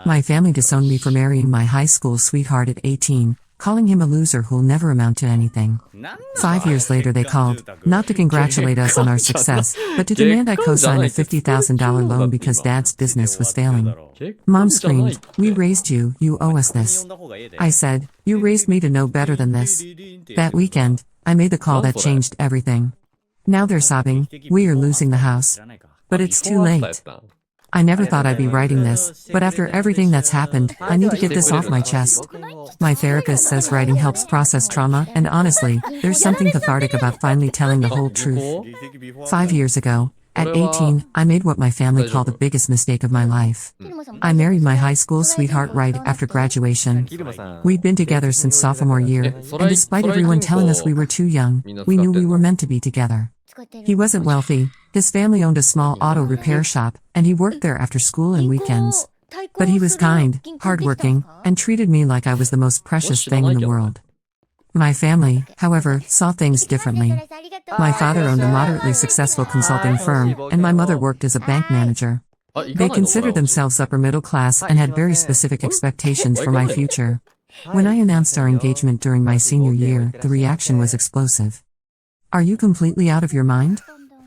My family disowned me for marrying my high school sweetheart at 18, calling him a loser who'll never amount to anything. 5 years later they called, not to congratulate us on our success, but to demand I co-sign a $50,000 loan because Dad's business was failing. Mom screamed, "We raised you, you owe us this." I said, "You raised me to know better than this." That weekend, I made the call that changed everything. Now they're sobbing, "We are losing the house." But it's too late. I never thought I'd be writing this, but after everything that's happened, I need to get this off my chest. My therapist says writing helps process trauma, and honestly, there's something cathartic about finally telling the whole truth. 5 years ago, at 18, I made what my family called the biggest mistake of my life. I married my high school sweetheart right after graduation. We'd been together since sophomore year, and despite everyone telling us we were too young, we knew we were meant to be together. He wasn't wealthy, his family owned a small auto repair shop, and he worked there after school and weekends. But he was kind, hardworking, and treated me like I was the most precious thing in the world. My family, however, saw things differently. My father owned a moderately successful consulting firm, and my mother worked as a bank manager. They considered themselves upper middle class and had very specific expectations for my future. When I announced our engagement during my senior year, the reaction was explosive. "Are you completely out of your mind?"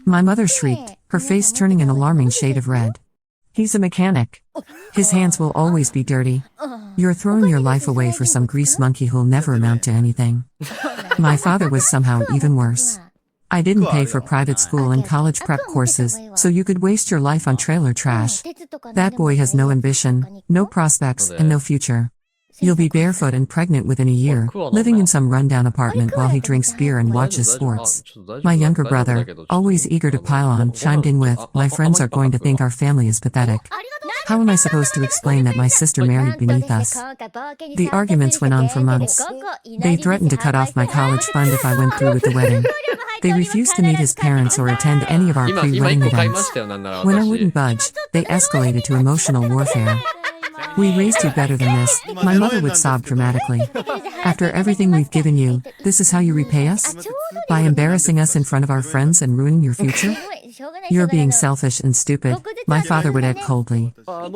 My mother shrieked, her face turning an alarming shade of red. "He's a mechanic. His hands will always be dirty. You're throwing your life away for some grease monkey who'll never amount to anything." My father was somehow even worse. "I didn't pay for private school and college prep courses, so you could waste your life on trailer trash. That boy has no ambition, no prospects, and no future. You'll be barefoot and pregnant within a year, living in some rundown apartment while he drinks beer and watches sports." My younger brother, always eager to pile on, chimed in with, "My friends are going to think our family is pathetic. How am I supposed to explain that my sister married beneath us?" The arguments went on for months. They threatened to cut off my college fund if I went through with the wedding. They refused to meet his parents or attend any of our pre-wedding events. When I wouldn't budge, they escalated to emotional warfare. "We raised you better than this," my mother would sob dramatically. "After everything we've given you, this is how you repay us? By embarrassing us in front of our friends and ruining your future? You're being selfish and stupid," my father would add coldly.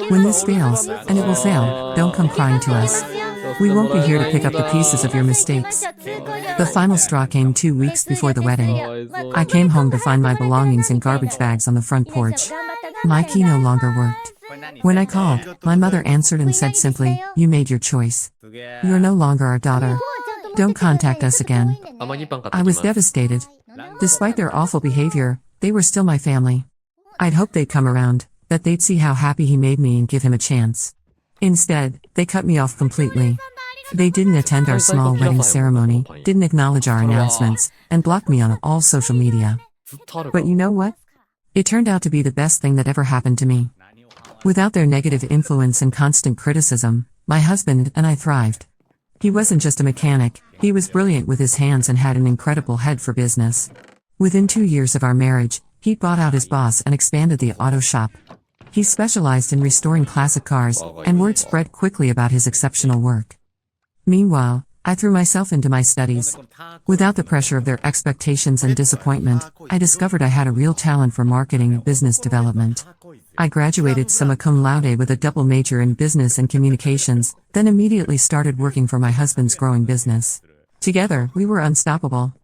"When this fails, and it will fail, don't come crying to us. We won't be here to pick up the pieces of your mistakes." The final straw came 2 weeks before the wedding. I came home to find my belongings in garbage bags on the front porch. My key no longer worked. When I called, my mother answered and said simply, "You made your choice. You're no longer our daughter. Don't contact us again." I was devastated. Despite their awful behavior, they were still my family. I'd hoped they'd come around, that they'd see how happy he made me and give him a chance. Instead, they cut me off completely. They didn't attend our small wedding ceremony, didn't acknowledge our announcements, and blocked me on all social media. But you know what? It turned out to be the best thing that ever happened to me. Without their negative influence and constant criticism, my husband and I thrived. He wasn't just a mechanic, he was brilliant with his hands and had an incredible head for business. Within 2 years of our marriage, he bought out his boss and expanded the auto shop. He specialized in restoring classic cars, and word spread quickly about his exceptional work. Meanwhile, I threw myself into my studies. Without the pressure of their expectations and disappointment, I discovered I had a real talent for marketing and business development. I graduated summa cum laude with a double major in business and communications, then immediately started working for my husband's growing business. Together, we were unstoppable.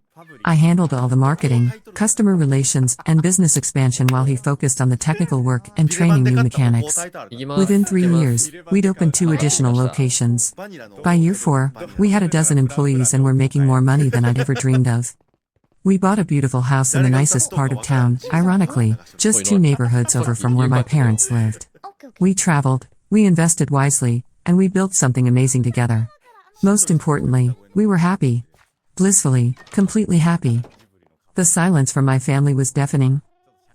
I handled all the marketing, customer relations, and business expansion while he focused on the technical work and training new mechanics. Within 3 years, we'd opened 2 additional locations. By year 4, we had a dozen employees and were making more money than I'd ever dreamed of. We bought a beautiful house in the nicest part of town, ironically, just 2 neighborhoods over from where my parents lived. We traveled, we invested wisely, and we built something amazing together. Most importantly, we were happy. Blissfully, completely happy. The silence from my family was deafening.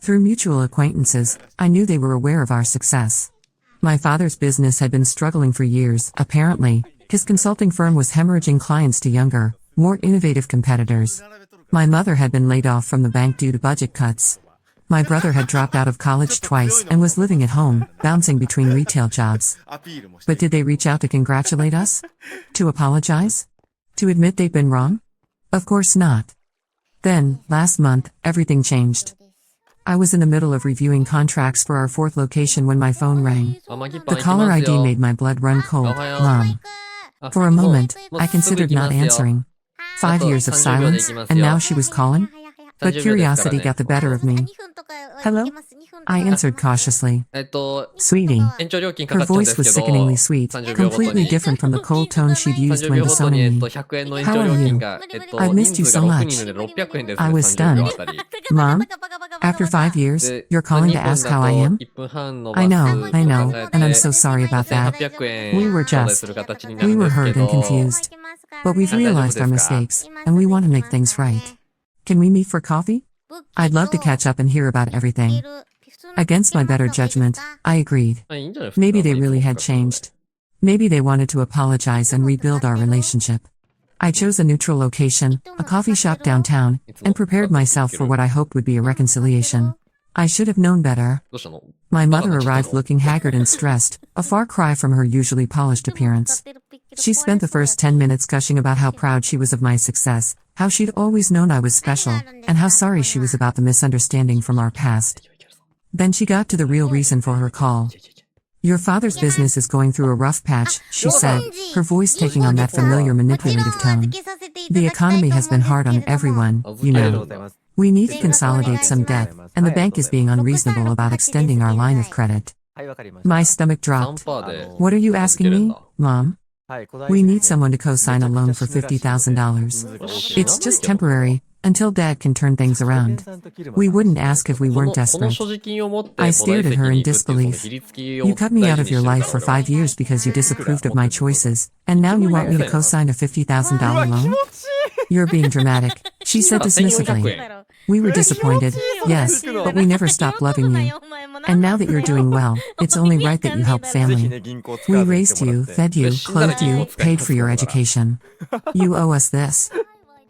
Through mutual acquaintances, I knew they were aware of our success. My father's business had been struggling for years, apparently. His consulting firm was hemorrhaging clients to younger, more innovative competitors. My mother had been laid off from the bank due to budget cuts. My brother had dropped out of college twice and was living at home, bouncing between retail jobs. But did they reach out to congratulate us? To apologize? To admit they'd been wrong? Of course not. Then, last month, everything changed. I was in the middle of reviewing contracts for our fourth location when my phone rang. The caller ID made my blood run cold. Mom. For a moment, I considered not answering. 5 years of silence, and now she was calling? But curiosity got the better of me. Hello? I answered cautiously. Sweetie. Her voice was sickeningly sweet, completely different from the cold tone she'd used when disowning me. How are you? I've missed you so much. I was stunned. Mom? After 5 years, you're calling to ask how I am? I know, and I'm so sorry about that. We were hurt and confused. But we've realized our mistakes, and we want to make things right. Can we meet for coffee? I'd love to catch up and hear about everything. Against my better judgment, I agreed. Maybe they really had changed. Maybe they wanted to apologize and rebuild our relationship. I chose a neutral location, a coffee shop downtown, and prepared myself for what I hoped would be a reconciliation. I should have known better. My mother arrived looking haggard and stressed, a far cry from her usually polished appearance. She spent the first 10 minutes gushing about how proud she was of my success, how she'd always known I was special, and how sorry she was about the misunderstanding from our past. Then she got to the real reason for her call. Your father's business is going through a rough patch, she said, her voice taking on that familiar manipulative tone. The economy has been hard on everyone, you know. We need to consolidate some debt, and the bank is being unreasonable about extending our line of credit. My stomach dropped. What are you asking me, Mom? We need someone to co-sign a loan for $50,000. It's just temporary, until Dad can turn things around. We wouldn't ask if we weren't desperate. I stared at her in disbelief. You cut me out of your life for 5 years because you disapproved of my choices, and now you want me to co-sign a $50,000 loan? You're being dramatic, she said dismissively. We were disappointed, yes, but we never stopped loving you. And now that you're doing well, it's only right that you help family. We raised you, fed you, clothed you, paid for your education. You owe us this.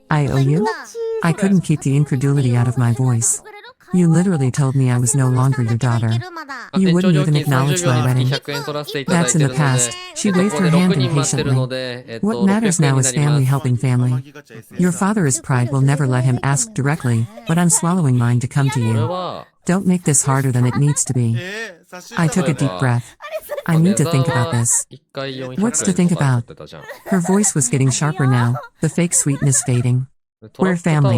I owe you? I couldn't keep the incredulity out of my voice. You literally told me I was no longer your daughter. You wouldn't even acknowledge my wedding. That's in the past, she waved her hand impatiently. What matters now is family helping family. Your father's pride will never let him ask directly, but I'm swallowing mine to come to you. Don't make this harder than it needs to be. I took a deep breath. I need to think about this. What's to think about? Her voice was getting sharper now, the fake sweetness fading. We're family.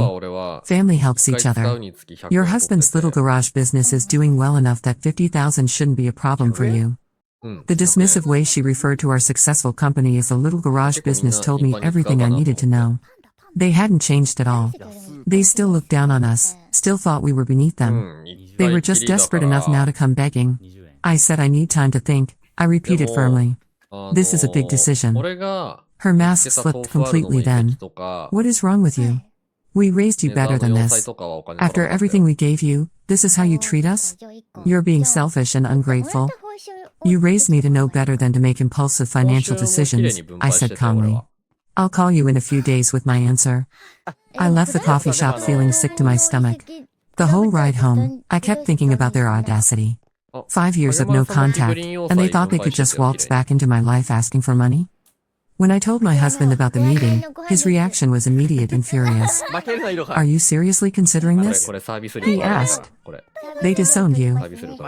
Family helps each other. Your husband's little garage business is doing well enough that $50,000 shouldn't be a problem for you. The dismissive way she referred to our successful company as a little garage business told me everything I needed to know. They hadn't changed at all. They still looked down on us, still thought we were beneath them. They were just desperate enough now to come begging. I said I need time to think, I repeated firmly. This is a big decision. Her mask slipped completely then. What is wrong with you? We raised you better than this. After everything we gave you, this is how you treat us? You're being selfish and ungrateful. You raised me to know better than to make impulsive financial decisions, I said calmly. I'll call you in a few days with my answer. I left the coffee shop feeling sick to my stomach. The whole ride home, I kept thinking about their audacity. 5 years of no contact, and they thought they could just waltz back into my life asking for money? When I told my husband about the meeting, his reaction was immediate and furious. Are you seriously considering this? He asked. They disowned you.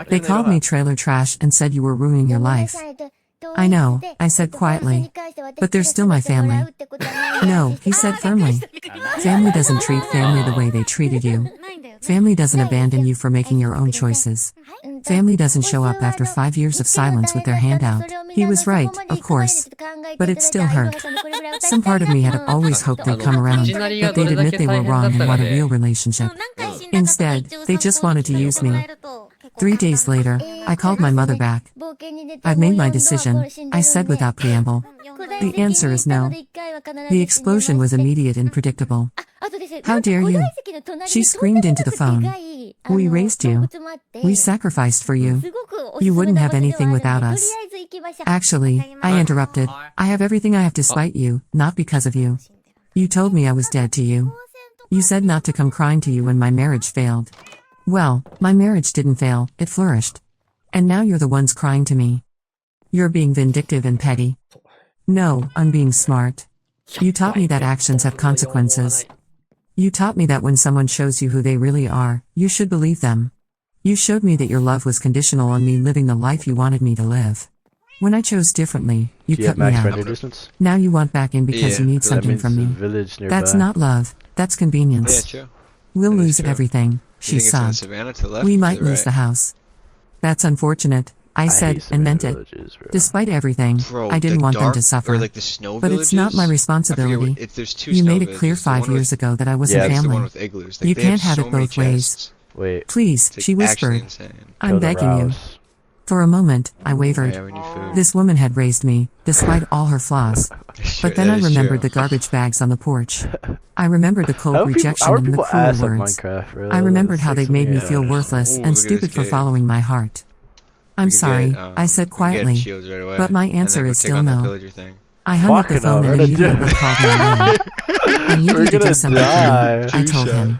They called me trailer trash and said you were ruining your life. I know, I said quietly. But they're still my family. No, he said firmly. Family doesn't treat family the way they treated you. Family doesn't abandon you for making your own choices. Family doesn't show up after 5 years of silence with their hand out. He was right, of course. But it still hurt. Some part of me had always hoped they'd come around, that they'd admit they were wrong and want a real relationship. Instead, they just wanted to use me. 3 days later, I called my mother back. I've made my decision, I said without preamble. The answer is no. The explosion was immediate and predictable. How dare you? She screamed into the phone. We raised you. We sacrificed for you. You wouldn't have anything without us. Actually, I interrupted. I have everything I have to spite you, not because of you. You told me I was dead to you. You said not to come crying to you when my marriage failed. Well, my marriage didn't fail, it flourished. And now you're the ones crying to me. You're being vindictive and petty. No, I'm being smart. You taught me that actions have consequences. You taught me that when someone shows you who they really are, you should believe them. You showed me that your love was conditional on me living the life you wanted me to live. When I chose differently, you cut me out. Distance? Now you want back in because you need something from me. That's not love, that's convenience. Yeah, true. We'll lose everything, she think it's on sobbed. Savannah to the left We or to might the lose right? the house. That's unfortunate, I said, and meant it. Despite everything, Bro, I didn't the want them dark, to suffer. Or like the snow But it's not my villages? responsibility. There's two You snow made it clear villages. The 5 one years with- ago that I wasn't That's the family. one with igloos. Like, You they can't have have so it many both ways. chests. Wait. Please, It's she like actually whispered. insane. I'm begging you. For a moment, I wavered. Yeah, we need food. This woman had raised me, despite all her flaws. Sure, But then that I is remembered true. the garbage bags on the porch. I remembered the cold rejection how are and the people cruel ass at words. Minecraft, really? I remembered how That's they'd made me something feel else. worthless Ooh, and look at stupid this for game. following my heart. I'm We could sorry, get, I said we could get quietly. shields right away, But my and then answer go is take still on that no. villager thing. I hung up the Fucking phone and hell, immediately called my man. I need We're you to do gonna something for die. me, I told him.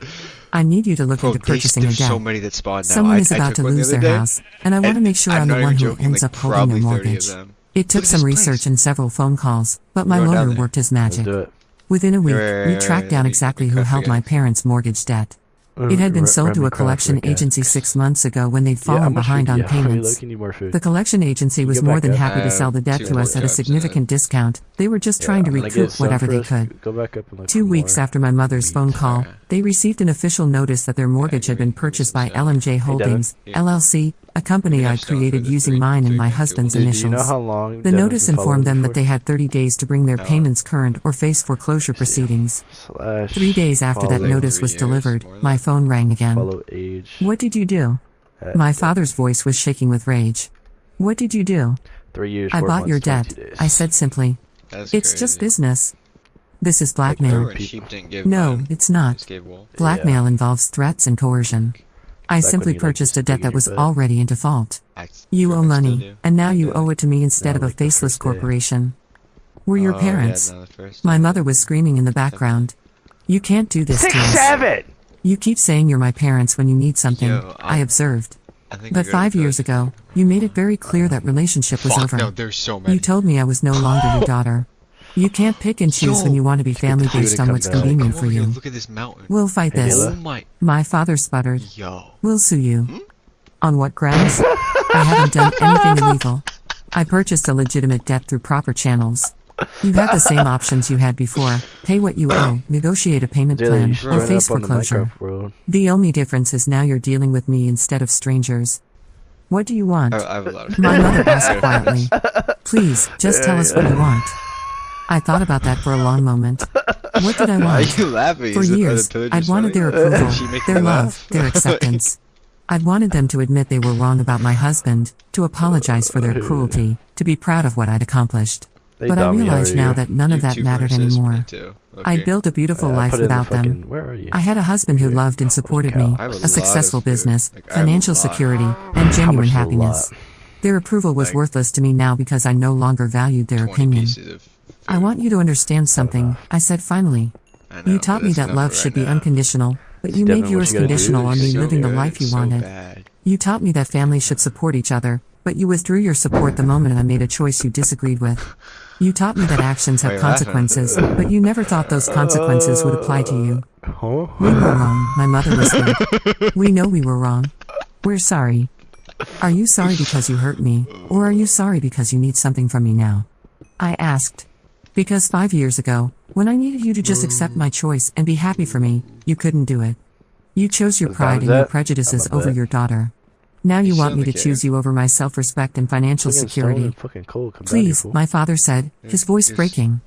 I need you to look Bro, into purchasing a there's debt. so many that spawn now. Someone is I about to took one the lose other their day, house, and I want to and make sure I'm I'm the not one even who joking, ends like, up holding their probably 30 of mortgage. them. It took Look at some this research place. and several phone calls, but my We're going down lawyer there. worked his Let's magic. do it. Within a week, we Right, tracked down let me exactly who cut held again. my parents' mortgage debt. It had been sold to a collection agency 6 months ago when they'd fallen behind on payments. The collection agency was more than happy to sell the debt to us at a significant discount. They were just trying to recoup whatever they could. Go back up and look 2 for weeks more. after my mother's phone call, they received an official notice that their mortgage had been purchased by LMJ Holdings, LLC, a company I created using mine and my husband's Dude, do you know initials. how long The Devin's notice been informed them following that they had 30 days to bring their Oh. payments current or face foreclosure proceedings. Slash 3 days after that follow- notice was 3 years, delivered, more than my that. phone rang again. Follow age. What did you do? My father's voice was shaking with rage. What did you do? 3 years. I 4 bought your months, debt, 22 days. I said simply. That's It's crazy. just business. This is Remember blackmail. when sheep didn't give No, mine? it's not. Just gave wool. Blackmail involves threats and coercion. I Back simply when you, like, purchased a used to debt dig that in was your butt. already in default. I You owe still money, do. and now you owe it to me instead of a like the faceless first day. corporation. We're your Oh, parents. Yeah, no, the first My day. mother was screaming in the background. You can't do this to 6, us. 7. You keep saying you're my parents when you need something, Yo, I observed. I think But I got 5 it years good. ago, you made it very clear that relationship was Fuck, over. no, there's so many. You told me I was no longer your daughter. You can't pick and choose when you want to be family cue to based on come what's down. convenient Come for over here, you. look at this mountain. We'll fight Hey, this. Mila. Oh my, My father sputtered. yo. We'll sue you. On what grounds? I haven't done anything illegal. I purchased a legitimate debt through proper channels. You have the same options you had before. Pay what you owe, negotiate a payment Daily, plan, you should or join face up on the foreclosure. Minecraft world. The only difference is now you're dealing with me instead of strangers. What do you want? I have a lot of My mother asked quietly. Please, just tell us what you want. I thought about that for a long moment. What did I Why are want? you laughing? For Is it- are the years, pillagers I'd wanted funny? their approval, She make their me love, laugh? their acceptance. I'd wanted them to admit they were wrong about my husband, to apologize for their cruelty, to be proud of what I'd accomplished. They But I dumb, realize how are now you? that none of You that two mattered versus me anymore. too. I Okay. built a beautiful I life put it in the without them. fucking- Where are you? I had a husband who loved and supported me, I have a a lot successful of food. business, Like, I have a financial lot. security, and How genuine much is a happiness. lot? Their approval was Like, worthless to me now because I no longer valued their 20 opinion. pieces of food. I want you to understand something, I said finally. I know, You taught but me that's that enough love for should right be now. unconditional, but you Devin, made what yours you gotta do conditional on me So living the good, life you so wanted. bad. You taught me that families should support each other, but you withdrew your support the moment I made a choice you disagreed with. You taught me that actions have Why are you laughing? consequences, but you never thought those consequences would apply to you. Huh? We were wrong, my mother whispered. We know we were wrong. We're sorry. Are you sorry because you hurt me, or are you sorry because you need something from me now? I asked. Because 5 years ago, when I needed you to just accept my choice and be happy for me, you couldn't do it. You chose your As pride bad as and your that? prejudices How about over that? your daughter. Now you You want me to sound like choose you over my self-respect and financial Fucking security. stone and fucking cold. Come down here, Please, fool. my father said, his voice It's breaking.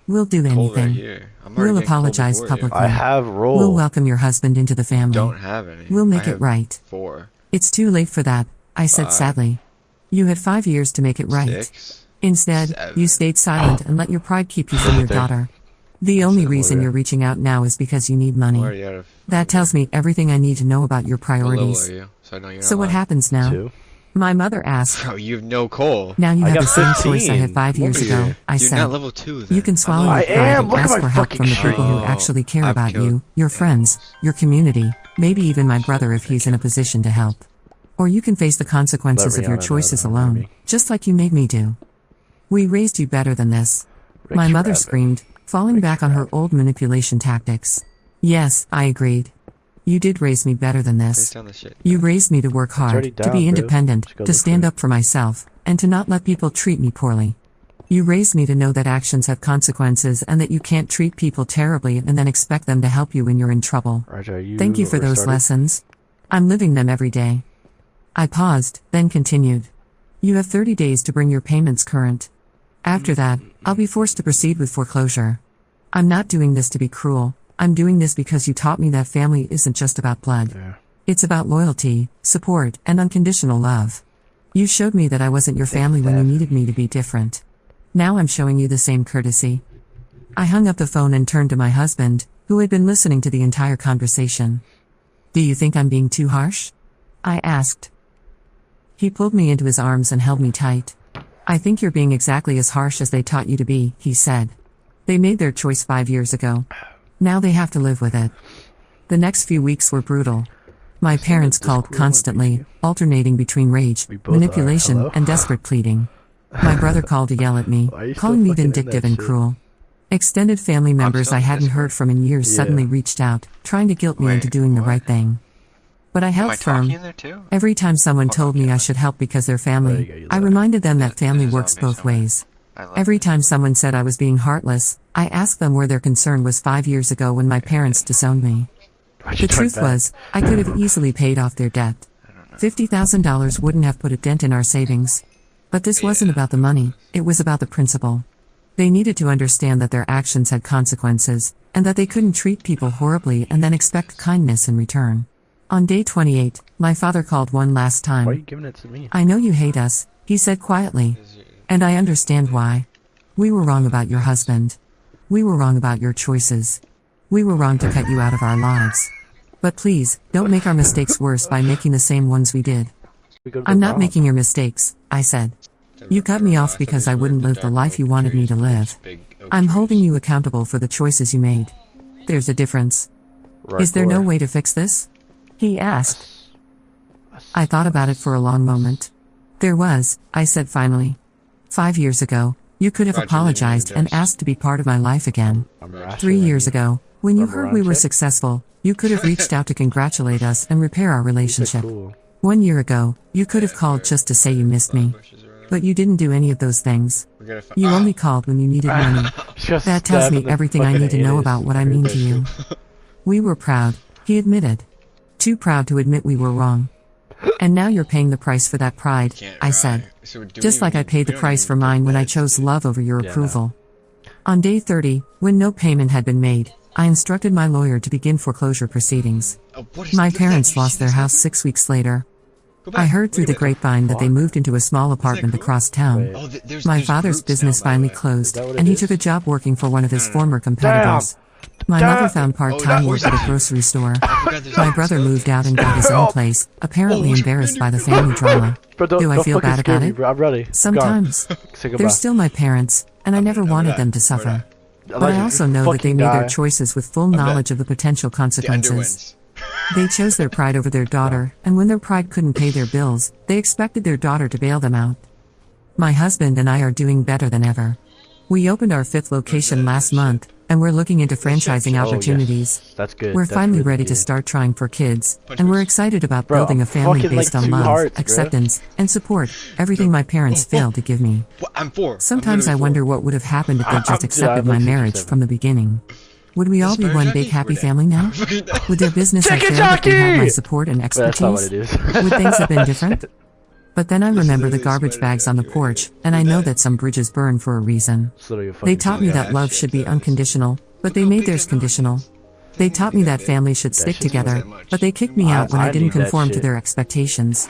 We'll do Cold right anything. here. I'm already We'll getting cold apologize before you. publicly. I have roll. We'll welcome your husband into the family. Don't have any. We'll make I it have right. 4. It's too late for that, I said 5. sadly. You had 5 years to make it right. 6. Instead, 7. you stayed silent and let your pride keep you from your daughter. The only reason Whatever. you're reaching out now is because you need I'm money. already out of. That tells me everything I need to know about your What level priorities. are you? So I know you're So not what lying. happens now? 2. My mother asked. Bro, you have no coal. Now you I have got the same 15. choice I had 5 Come years over ago, here. I You're said. not level 2 then. You can swallow I'm your I level pride am. and Look at ask my for help from the fucking people who shirt. actually care I've about killed you, your friends, your community, maybe even my brother if he's in a position to help. Or you can face the consequences Let of your Rihanna know choices that I'm alone, army. just like you made me do. We raised you better than this. My Rick's mother rabbit. screamed, falling back on her old manipulation tactics. Yes, I agreed. You did raise me better than Face this. down the shit. You raised me to work already hard, to down, be bro. independent, Just go to look stand for it. up for myself, and to not let people treat me poorly. You raised me to know that actions have consequences and that you can't treat people terribly and then expect them to help you when you're in trouble. Roger, Thank you for those lessons. I'm living them every day. I paused, then continued. You have 30 days to bring your payments current. After that, I'll be forced to proceed with foreclosure. I'm not doing this to be cruel. I'm doing this because you taught me that family isn't just about blood. Yeah. It's about loyalty, support, and unconditional love. You showed me that I wasn't your family when you needed me to be different. Now I'm showing you the same courtesy. I hung up the phone and turned to my husband, who had been listening to the entire conversation. Do you think I'm being too harsh? I asked. He pulled me into his arms and held me tight. I think you're being exactly as harsh as they taught you to be, he said. They made their choice 5 years ago. Now they have to live with it. The next few weeks were brutal. My parents called constantly, alternating between rage, We both manipulation, are. Hello? and desperate pleading. My brother called to yell at me, Why are you still calling me fucking in vindictive that and shit? cruel. Extended family members still I in hadn't Discord. heard from in years Yeah. suddenly reached out, trying to guilt me Wait, into doing the what? right thing. But I Am held I talking firm. in there too? Every time someone told me I should help because they're There you go, family, you I left. reminded them that Yeah, family there's works zombies both somewhere. ways. I love Every it. time someone said I was being heartless, I asked them where their concern was 5 years ago when my parents disowned me. Why'd you The turn truth back? was, I could have easily paid off their debt. $50,000 wouldn't have put a dent in our savings. But this wasn't about the money, it was about the principle. They needed to understand that their actions had consequences, and that they couldn't treat people horribly and then expect kindness in return. On day 28, my father called one last Why are you time. giving it to me? I know you hate us, he said quietly. And I understand why. We were wrong about your husband. We were wrong about your choices. We were wrong to cut you out of our lives. But please, don't make our mistakes worse by making the same ones we did. We go to the I'm not prom. making your mistakes, I said. You cut me off because I wouldn't live the life you wanted me to live. I'm holding you accountable for the choices you made. There's a difference. Right, Is there no boy. way to fix this? He asked. I thought about it for a long moment. There was, I said finally. 5 years ago, you could have Roger, apologized you need and this. asked to be part of my life again. I'm 3 rationing years you. ago, when you Rubber heard round we were check? successful, you could have reached out to congratulate us and repair our These are relationship. cool. 1 year ago, you could have called just to say you missed me. But you didn't do any of those things. You only called when you needed money. Just That tells stab me in the everything I fucking need to know anus. about what I mean to you. We were proud, he admitted. Too proud to admit we were wrong. And now you're paying the price for that pride, I said. Just like I paid the price for mine when I chose love over your Yeah, approval. On day 30, when no payment had been made, I instructed my lawyer to begin foreclosure proceedings. My parents lost their house 6 weeks later. I heard through the grapevine that they moved into a small apartment cool? across town. Wait. My father's business finally closed, that what and it he is? took a job working for one of his former competitors. My mother found part-time work at a grocery store. My brother moved out and got his own place, apparently embarrassed by the family drama. Bro, don't, Do I don't feel fucking bad scare about me, it? bro. I'm ready. Go. Sometimes. Say goodbye. They're still my parents, and I never wanted them to suffer. But I also know that they made their choices with full knowledge of the potential consequences. They chose their pride over their daughter, and when their pride couldn't pay their bills, they expected their daughter to bail them out. My husband and I are doing better than ever. We opened our 5th location last month, and we're looking into franchising Oh, opportunities. yes. That's good. We're That's finally really ready to good. start trying for kids, and we're excited about Bro, building a I'm family fucking, based like, on 2 love, hearts, bro. acceptance, and support, everything my parents failed to give me. I'm 4. Sometimes I wonder what would have happened if they just accepted I'm my like marriage 67. from the beginning. Would we all be Spider one jockey? big happy Where family now? Would their business have Chicken failed if they had my jockey! support and But that's not what expertise? it is. Would things have been different? But then I remember the literally garbage spider bags on the jockey right porch, here. and I Look at know that. that some bridges burn for a reason. It's literally a They fucking taught me thing. that love should be unconditional, but they made theirs conditional. They taught me that family should stick shit's together, that much. but they kicked me out when I I didn't need that conform to shit. their expectations.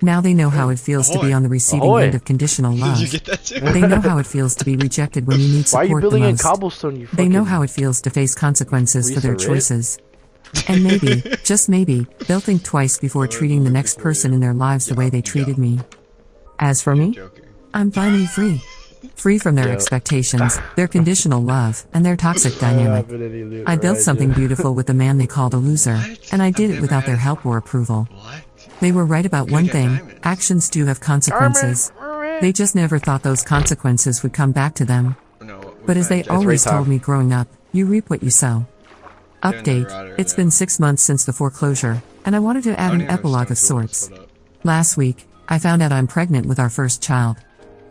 Now they know how it feels to be Ahoy. on the receiving Ahoy. end of conditional love. Did you get that too? They know how it feels to be rejected when you need Why are you support the building in most. cobblestone, you They fucking... know how it feels to face consequences for their Lisa Rid? choices. And maybe, just maybe, they'll think twice before treating the next person in their lives the way they treated me. As for me, Joking. I'm finally free. Free from their Yo. expectations, their conditional love, and their toxic dynamic. I built something beautiful with the man they called a loser, and I did it without their help or approval. What? They were right about one get thing: diamonds. actions do have consequences. They just never thought those consequences would come back to them. No. But as they always right time. told me growing up, you reap what you sow. Update, it's been 6 months since the foreclosure, and I wanted to add an epilogue of sorts. Last week, I found out I'm pregnant with our first child.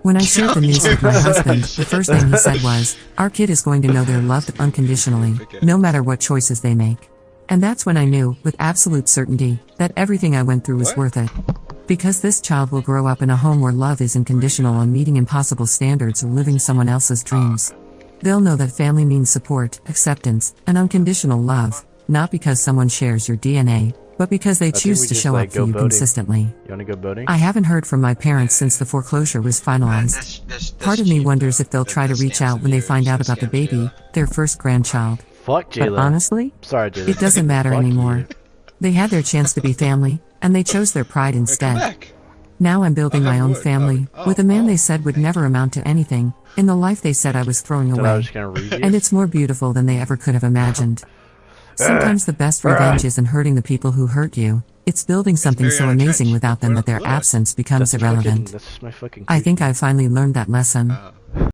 When I shared the news with my husband, the first thing he said was, our kid is going to know they're loved unconditionally, no matter what choices they make. And that's when I knew, with absolute certainty, that everything I went through was worth it. Because this child will grow up in a home where love isn't conditional on meeting impossible standards or living someone else's dreams. They'll know that family means support, acceptance, and unconditional love, not because someone shares your DNA, but because they choose to show up for you consistently. You wanna go boating? I haven't heard from my parents since the foreclosure was finalized. Part of me wonders if they'll try to reach out when they find out about the baby, their first grandchild. Fuck Jayla. But honestly, Sorry, Jayla. it doesn't matter Fuck anymore. you. They had their chance to be family, and they chose their pride instead. Now I'm building my own family, with a man they said would never amount to anything, in the life they said I was throwing Thought I away. was just gonna read you. And it's more beautiful than they ever could have imagined. Sometimes the best revenge isn't hurting the people who hurt you, it's building something so amazing without them that their absence becomes irrelevant. That's my fucking I think I've finally learned that lesson.